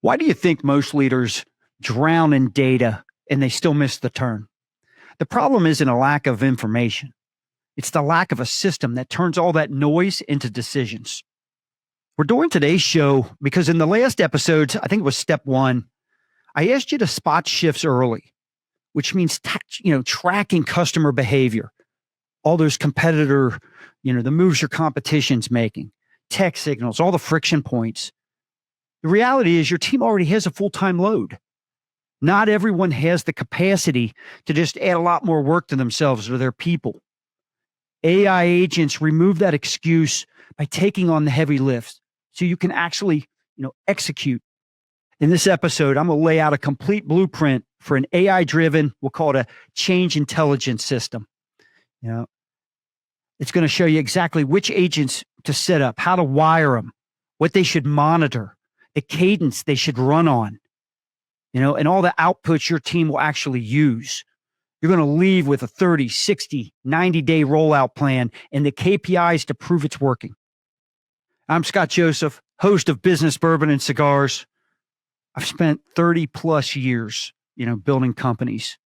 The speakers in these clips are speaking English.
Why do you think most leaders drown in data and they still miss the turn? The problem isn't a lack of information. It's the lack of a system that turns all that noise into decisions. We're doing today's show because in the last episodes, I think it was step one, I asked you to spot shifts early, which means tracking customer behavior, all those competitor, the moves your competition's making, tech signals, all the friction points. The reality is your team already has a full-time load. Not everyone has the capacity to just add a lot more work to themselves or their people. AI agents remove that excuse by taking on the heavy lifts so you can actually, execute. In this episode, I'm going to lay out a complete blueprint for an AI-driven, we'll call it a change intelligence system. It's going to show you exactly which agents to set up, how to wire them, what they should monitor, the cadence they should run on, and all the outputs your team will actually use. You're going to leave with a 30, 60, 90-day rollout plan and the KPIs to prove it's working. I'm Scott Joseph, host of Business Bourbon and Cigars. I've spent 30 plus years, building companies.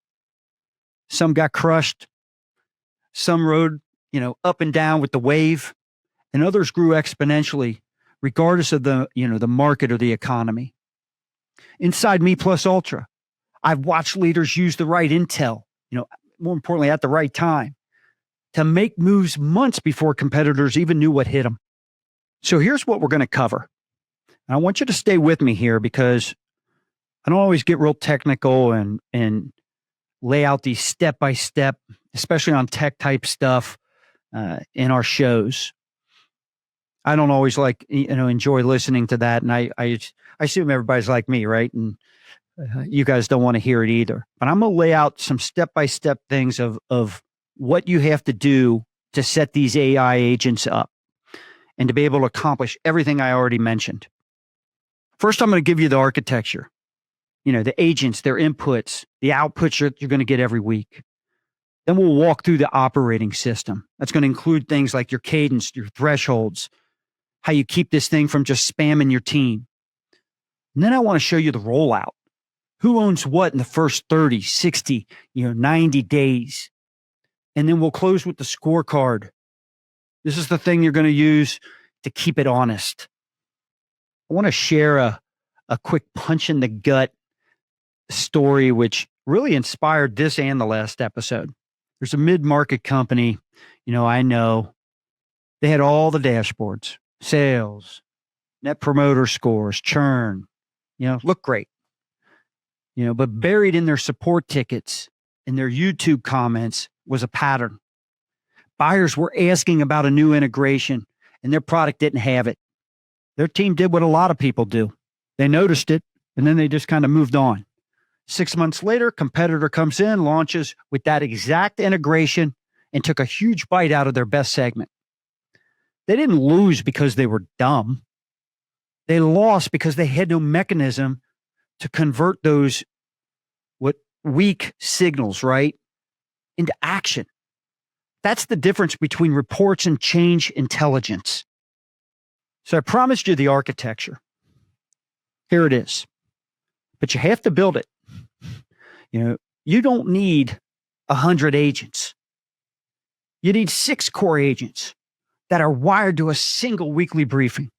Some got crushed. Some rode, up and down with the wave, and others grew exponentially, regardless of the market or the economy. Inside Me Plus Ultra, I've watched leaders use the right intel, more importantly, at the right time, to make moves months before competitors even knew what hit them. So here's what we're going to cover. And I want you to stay with me here because I don't always get real technical and lay out these step-by-step, especially on tech type stuff in our shows. I don't always enjoy listening to that. And I assume everybody's like me, right? And you guys don't want to hear it either. But I'm going to lay out some step-by-step things of what you have to do to set these AI agents up and to be able to accomplish everything I already mentioned. First, I'm going to give you the architecture, the agents, their inputs, the outputs you're going to get every week. Then we'll walk through the operating system. That's going to include things like your cadence, your thresholds, how you keep this thing from just spamming your team. And then I want to show you the rollout. Who owns what in the first 30, 60, 90 days. And then we'll close with the scorecard. This is the thing you're going to use to keep it honest. I want to share a quick punch in the gut story, which really inspired this and the last episode. There's a mid-market company, I know. They had all the dashboards, sales, net promoter scores, churn, look great. But buried in their support tickets and their YouTube comments was a pattern. Buyers were asking about a new integration and their product didn't have it. Their team did what a lot of people do. They noticed it and then they just kind of moved on. 6 months later, competitor comes in, launches with that exact integration and took a huge bite out of their best segment. They didn't lose because they were dumb. They lost because they had no mechanism to convert those weak signals, right, into action. That's the difference between reports and change intelligence. So I promised you the architecture. Here it is. But you have to build it. You don't need 100 agents. You need 6 core agents that are wired to a single weekly briefing.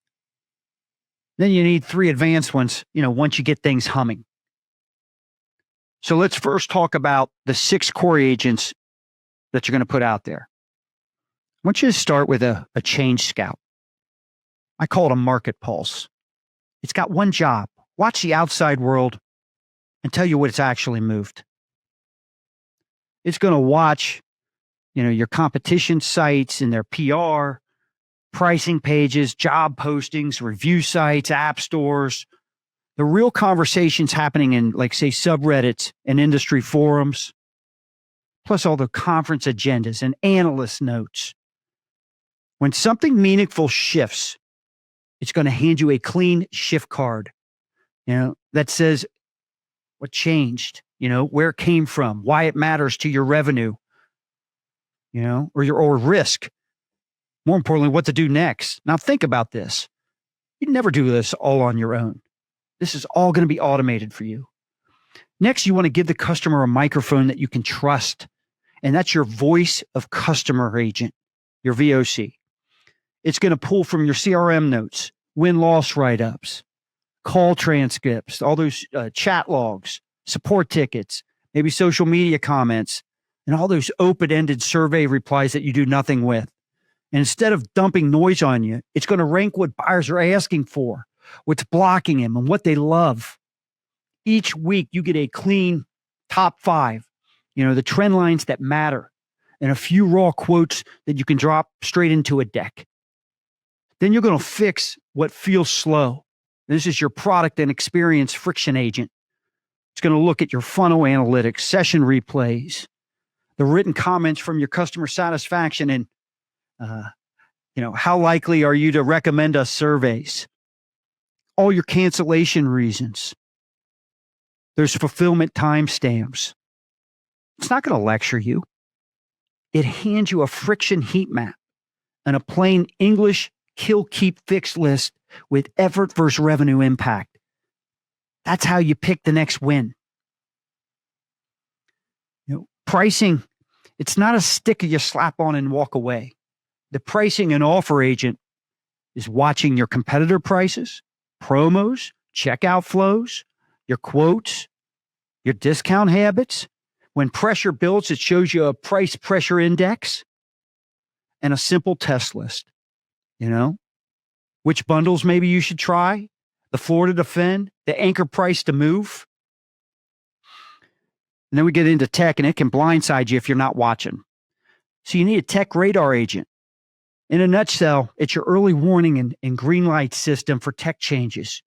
Then you need 3 advanced ones, once you get things humming. So let's first talk about the 6 core agents that you're going to put out there. I want you to start with a change scout. I call it a market pulse. It's got one job: watch the outside world and tell you what it's actually moved. It's going to watch, your competition sites and their PR, pricing pages, job postings, review sites, app stores, the real conversations happening in, say, subreddits and industry forums, plus all the conference agendas and analyst notes. When something meaningful shifts, it's going to hand you a clean shift card, that says what changed, where it came from, why it matters to your revenue, or risk. More importantly, what to do next. Now think about this. You'd never do this all on your own. This is all going to be automated for you. Next, you want to give the customer a microphone that you can trust, and that's your voice of customer agent, your VOC. It's going to pull from your CRM notes, win-loss write-ups, call transcripts, all those chat logs, support tickets, maybe social media comments, and all those open-ended survey replies that you do nothing with. And instead of dumping noise on you, it's going to rank what buyers are asking for, what's blocking them, and what they love. Each week, you get a clean top 5, the trend lines that matter, and a few raw quotes that you can drop straight into a deck. Then you're going to fix what feels slow. This is your product and experience friction agent. It's going to look at your funnel analytics, session replays, the written comments from your customer satisfaction, and how likely are you to recommend us surveys? All your cancellation reasons. There's fulfillment timestamps. It's not going to lecture you. It hands you a friction heat map and a plain English kill, keep, fix list with effort versus revenue impact. That's how you pick the next win. Pricing, it's not a sticker you slap on and walk away. The pricing and offer agent is watching your competitor prices, promos, checkout flows, your quotes, your discount habits. When pressure builds, it shows you a price pressure index and a simple test list. Which bundles maybe you should try, the floor to defend, the anchor price to move. And then we get into tech, and it can blindside you if you're not watching. So you need a tech radar agent. In a nutshell, it's your early warning and green light system for tech changes.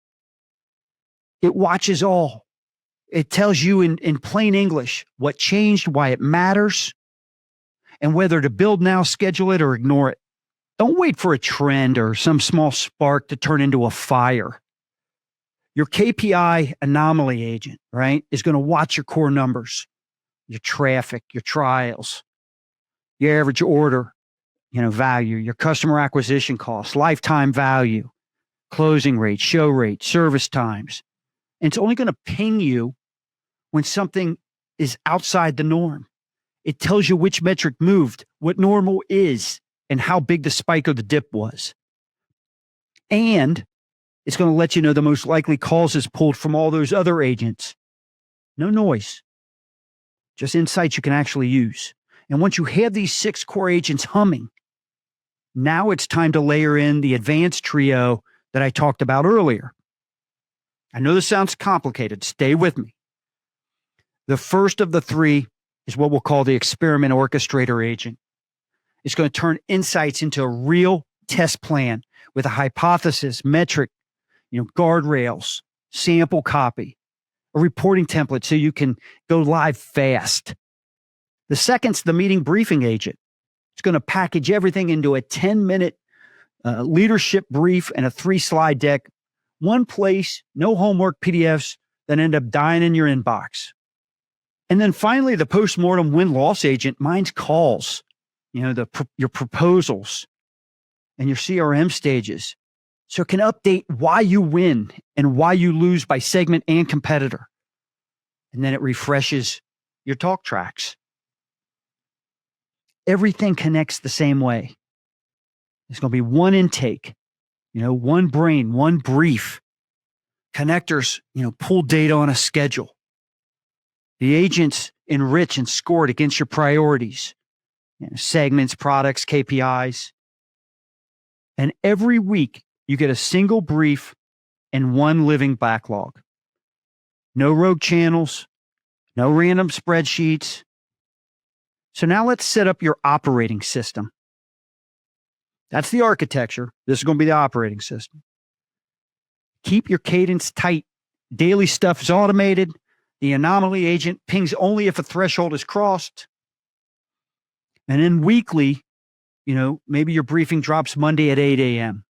It watches all. It tells you in plain English what changed, why it matters, and whether to build now, schedule it, or ignore it. Don't wait for a trend or some small spark to turn into a fire. Your KPI anomaly agent, right, is going to watch your core numbers, your traffic, your trials, your average order, value, your customer acquisition costs, lifetime value, closing rate, show rate, service times. And it's only going to ping you when something is outside the norm. It tells you which metric moved, what normal is, and how big the spike or the dip was. And it's going to let you know the most likely causes pulled from all those other agents. No noise, just insights you can actually use. And once you have these 6 core agents humming, now it's time to layer in the advanced trio that I talked about earlier. I know this sounds complicated. Stay with me. The first of the 3 is what we'll call the experiment orchestrator agent. It's going to turn insights into a real test plan with a hypothesis, metric, guardrails, sample copy, a reporting template so you can go live fast. The second's the meeting briefing agent. It's going to package everything into a 10-minute leadership brief and a 3-slide deck. One place, no homework PDFs that end up dying in your inbox. And then finally, the postmortem win-loss agent minds calls, your proposals and your CRM stages. So it can update why you win and why you lose by segment and competitor. And then it refreshes your talk tracks. Everything connects the same way. There's going to be one intake, one brain, one brief. Connectors, pull data on a schedule. The agents enrich and score it against your priorities, segments, products, KPIs. And every week, you get a single brief and one living backlog. No rogue channels, no random spreadsheets. So now let's set up your operating system. That's the architecture. This is going to be the operating system. Keep your cadence tight. Daily stuff is automated. The anomaly agent pings only if a threshold is crossed. And then weekly, maybe your briefing drops Monday at 8 a.m.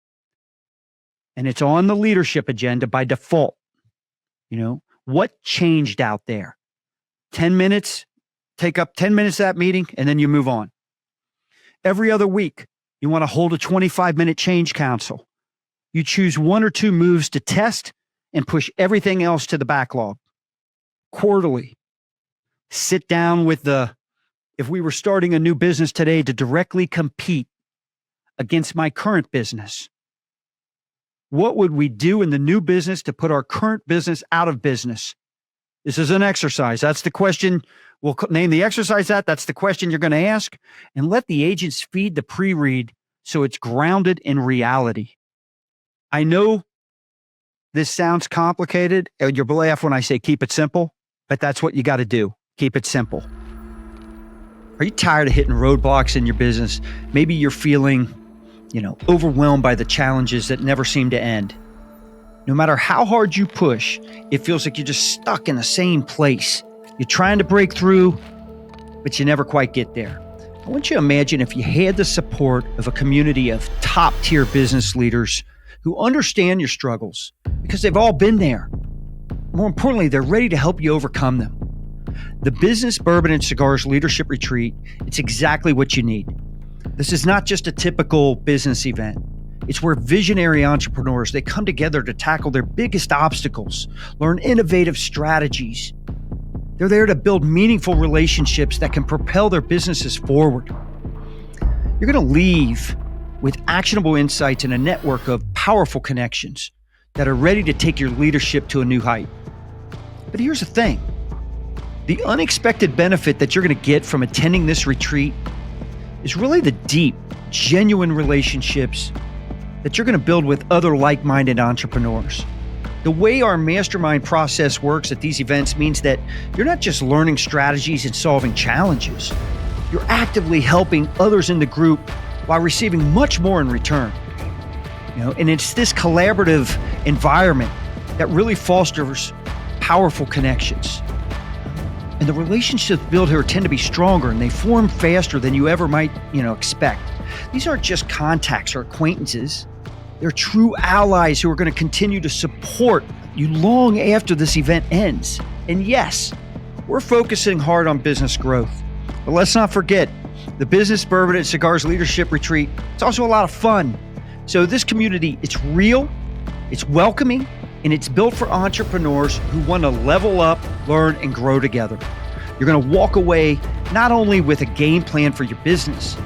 And it's on the leadership agenda by default. What changed out there? 10 minutes, take up 10 minutes of that meeting, and then you move on. Every other week, you want to hold a 25-minute change council. You choose 1 or 2 moves to test and push everything else to the backlog. Quarterly, sit down with if we were starting a new business today to directly compete against my current business, what would we do in the new business to put our current business out of business? This is an exercise. That's the question. We'll name the exercise that. That's the question you're going to ask. And let the agents feed the pre-read so it's grounded in reality. I know this sounds complicated, and you'll laugh when I say keep it simple, but that's what you got to do. Keep it simple. Are you tired of hitting roadblocks in your business? Maybe you're feeling, overwhelmed by the challenges that never seem to end. No matter how hard you push, it feels like you're just stuck in the same place. You're trying to break through, but you never quite get there. I want you to imagine if you had the support of a community of top-tier business leaders who understand your struggles because they've all been there. More importantly, they're ready to help you overcome them. The Business Bourbon and Cigars Leadership Retreat, it's exactly what you need. This is not just a typical business event. It's where visionary entrepreneurs, they come together to tackle their biggest obstacles, learn innovative strategies. They're there to build meaningful relationships that can propel their businesses forward. You're going to leave with actionable insights and a network of powerful connections that are ready to take your leadership to a new height. But here's the thing. The unexpected benefit that you're going to get from attending this retreat is really the deep, genuine relationships that you're going to build with other like-minded entrepreneurs. The way our mastermind process works at these events means that you're not just learning strategies and solving challenges. You're actively helping others in the group while receiving much more in return. And it's this collaborative environment that really fosters powerful connections. And the relationships built here tend to be stronger and they form faster than you ever might, expect. These aren't just contacts or acquaintances. They're true allies who are going to continue to support you long after this event ends. And yes, we're focusing hard on business growth. But let's not forget, the Business Bourbon and Cigars Leadership Retreat, it's also a lot of fun. So this community, it's real, it's welcoming, and it's built for entrepreneurs who want to level up, learn, and grow together. You're going to walk away not only with a game plan for your business,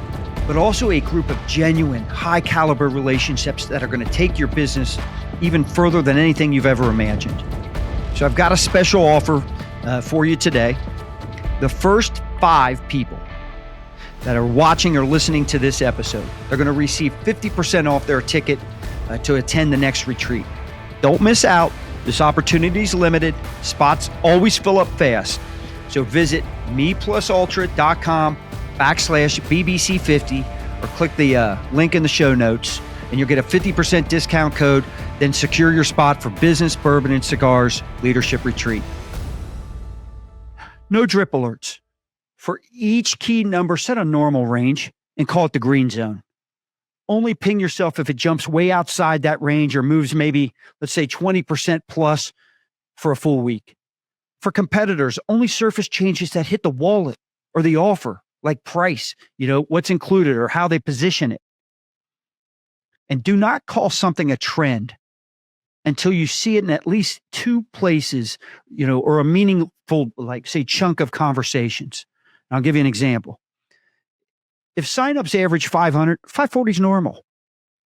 but also a group of genuine, high-caliber relationships that are going to take your business even further than anything you've ever imagined. So I've got a special offer for you today. The first 5 people that are watching or listening to this episode, they're going to receive 50% off their ticket to attend the next retreat. Don't miss out. This opportunity is limited. Spots always fill up fast. So visit meplusultra.com/BBC50 or click the link in the show notes and you'll get a 50% discount code. Then secure your spot for Business Bourbon and Cigars Leadership Retreat. No drip alerts. For each key number, set a normal range and call it the green zone. Only ping yourself if it jumps way outside that range or moves maybe, let's say 20% plus for a full week. For competitors, only surface changes that hit the wallet or the offer, like price, what's included or how they position it. And do not call something a trend until you see it in at least 2 places, or a meaningful, like say, chunk of conversations. I'll give you an example. If signups average 500, 540 is normal.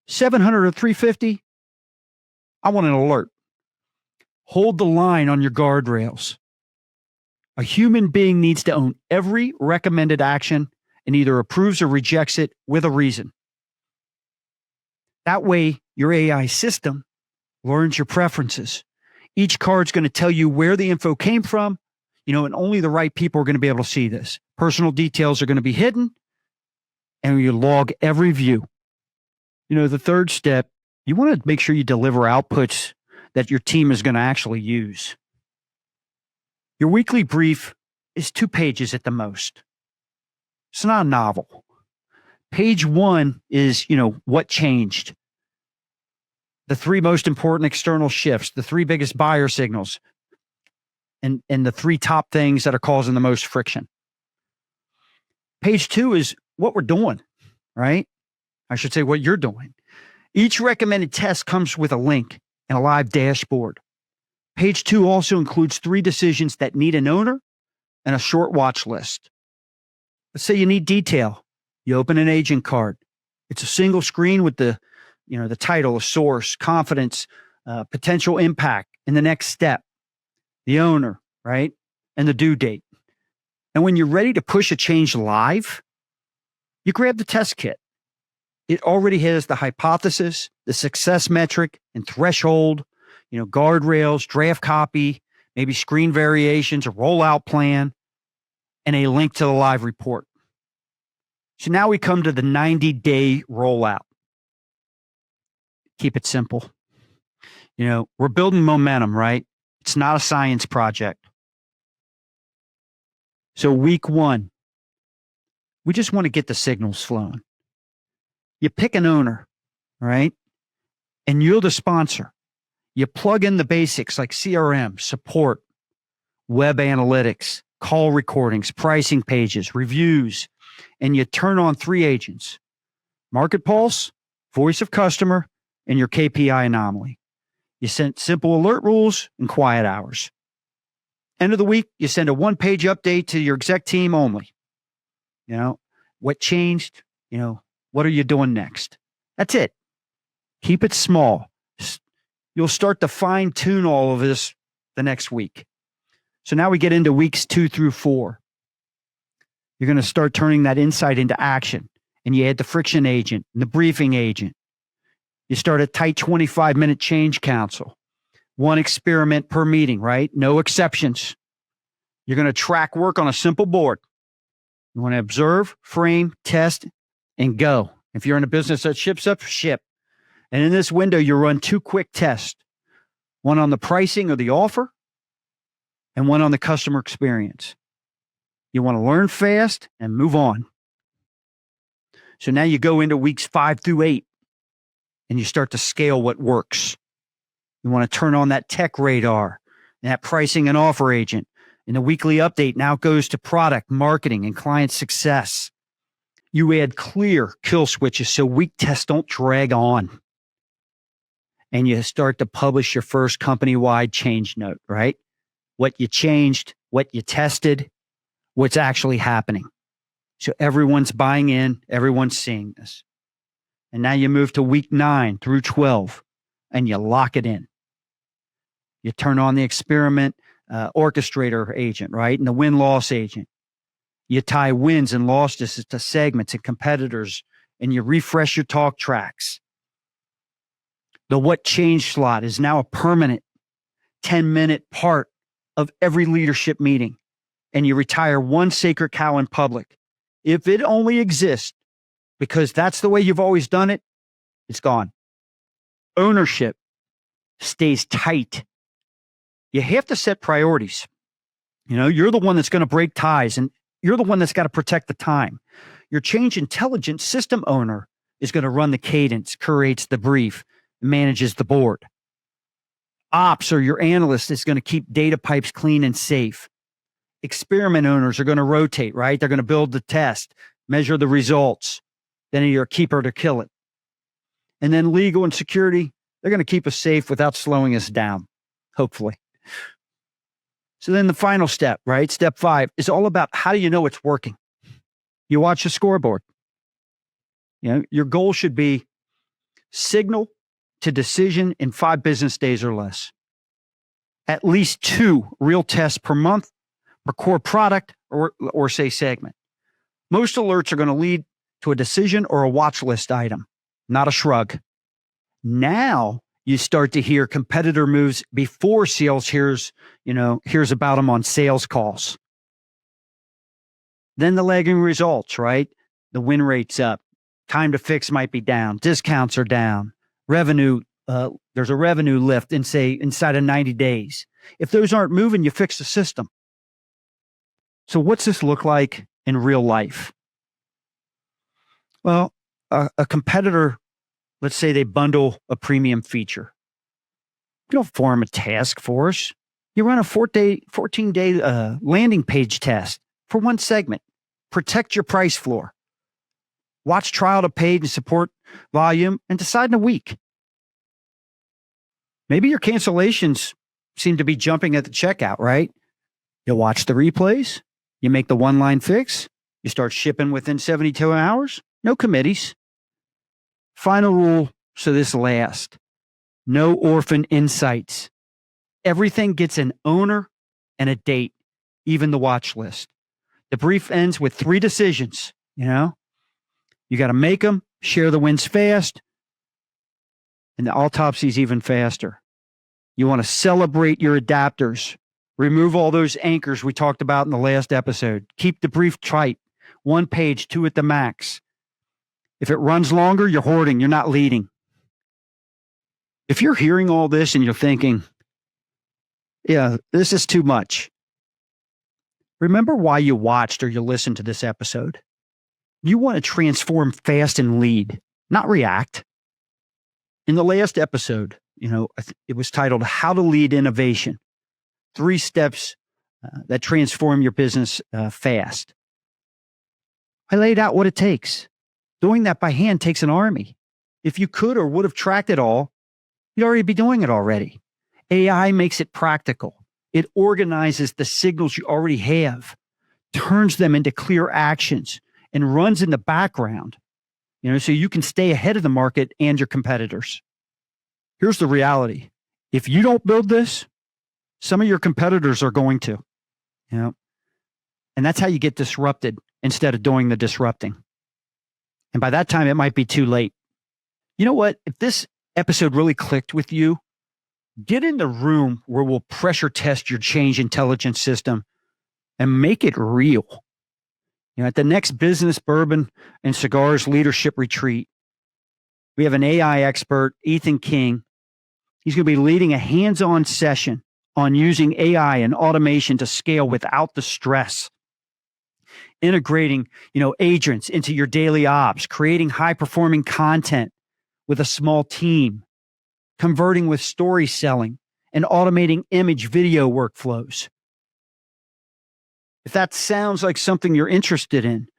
700 or 350, I want an alert. Hold the line on your guardrails. A human being needs to own every recommended action and either approves or rejects it with a reason. That way, your AI system learns your preferences. Each card's going to tell you where the info came from, and only the right people are going to be able to see this. Personal details are going to be hidden, and you log every view. The third step, you want to make sure you deliver outputs that your team is going to actually use. Your weekly brief is 2 pages at the most. It's not a novel. Page 1 is, what changed. The 3 most important external shifts, the 3 biggest buyer signals, and the 3 top things that are causing the most friction. Page 2 is what we're doing, right? I should say what you're doing. Each recommended test comes with a link and a live dashboard. Page 2 also includes 3 decisions that need an owner and a short watch list. Let's say you need detail. You open an agent card. It's a single screen with the title, a source, confidence, potential impact, and the next step, the owner, right? And the due date. And when you're ready to push a change live, you grab the test kit. It already has the hypothesis, the success metric and threshold, guardrails, draft copy, maybe screen variations, a rollout plan, and a link to the live report. So now we come to the 90-day rollout. Keep it simple. We're building momentum, right? It's not a science project. So week 1, we just want to get the signals flowing. You pick an owner, right? And you're the sponsor. You plug in the basics like CRM, support, web analytics, call recordings, pricing pages, reviews, and you turn on 3 agents: Market Pulse, Voice of Customer, and your KPI anomaly. You send simple alert rules and quiet hours. End of the week, you send a 1-page update to your exec team only. What changed? What are you doing next? That's it. Keep it small. You'll start to fine tune all of this the next week. So now we get into weeks 2 through 4. You're going to start turning that insight into action. And you add the friction agent and the briefing agent. You start a tight 25-minute change council. 1 experiment per meeting, right? No exceptions. You're going to track work on a simple board. You want to observe, frame, test, and go. If you're in a business that ships up, ship. And in this window, you run 2 quick tests. 1 on the pricing of the offer and 1 on the customer experience. You want to learn fast and move on. So now you go into weeks 5 through 8 and you start to scale what works. You want to turn on that tech radar and that pricing and offer agent. And the weekly update now goes to product, marketing, and client success. You add clear kill switches so weak tests don't drag on. And you start to publish your first company-wide change note, right? What you changed, what you tested, what's actually happening. So everyone's buying in, everyone's seeing this. And now you move to week 9 through 12 and you lock it in. You turn on the experiment orchestrator agent, right? And the win-loss agent. You tie wins and losses to segments and competitors, and you refresh your talk tracks. The what changed slot is now a permanent 10-minute part of every leadership meeting, and you retire 1 sacred cow in public. If it only exists because that's the way you've always done it, it's gone. Ownership stays tight. You have to set priorities. You're the one that's going to break ties, and you're the one that's got to protect the time. Your change intelligence system owner is going to run the cadence, curates the brief, manages the board. Ops or your analyst is going to keep data pipes clean and safe. Experiment owners are going to rotate, right? They're going to build the test, measure the results. Then you're a keeper to kill it. And then legal and security, they're going to keep us safe without slowing us down, hopefully. So then the final step, right? Step 5 is all about how do you know it's working? You watch the scoreboard. Your goal should be signal to decision in 5 business days or less. At least 2 real tests per month per core product or say segment. Most alerts are going to lead to a decision or a watch list item, not a shrug. Now you start to hear competitor moves before sales hears about them on sales calls. Then the lagging results, right? The win rate's up. Time to fix might be down. Discounts are down. Revenue, there's a revenue lift inside of 90 days. If those aren't moving, you fix the system. So what's this look like in real life? Well, a competitor, let's say they bundle a premium feature. You don't form a task force. You run a 14-day landing page test for 1 segment. Protect your price floor. Watch trial to paid and support volume and decide in a week. Maybe your cancellations seem to be jumping at the checkout, right? You watch the replays, you make the one-line fix, you start shipping within 72 hours, no committees. Final rule, so this lasts. No orphan insights. Everything gets an owner and a date, even the watch list. The brief ends with 3 decisions, You got to make them, share the wins fast, and the autopsy's even faster. You want to celebrate your adapters. Remove all those anchors we talked about in the last episode. Keep the brief tight. 1 page, 2 at the max. If it runs longer, you're hoarding, you're not leading. If you're hearing all this and you're thinking, yeah, this is too much, remember why you watched or you listened to this episode. You want to transform fast and lead, not react. In the last episode, it was titled How to Lead Innovation. 3 steps that transform your business fast. I laid out what it takes. Doing that by hand takes an army. If you could or would have tracked it all, you'd already be doing it already. AI makes it practical. It organizes the signals you already have, turns them into clear actions, and runs in the background, so you can stay ahead of the market and your competitors. Here's the reality. If you don't build this, some of your competitors are going to, and that's how you get disrupted instead of doing the disrupting. And by that time, it might be too late. You know what? If this episode really clicked with you, get in the room where we'll pressure test your change intelligence system and make it real. At the next Business, Bourbon, and Cigars Leadership Retreat, we have an AI expert, Ethan King. He's going to be leading a hands-on session on using AI and automation to scale without the stress. Integrating, agents into your daily ops, creating high-performing content with a small team, converting with story selling, and automating image video workflows. If that sounds like something you're interested in,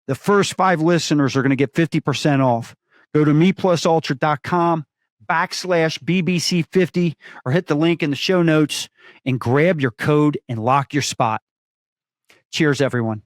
the first 5 listeners are going to get 50% off. Go to meplusultra.com/BBC50 or hit the link in the show notes and grab your code and lock your spot. Cheers, everyone.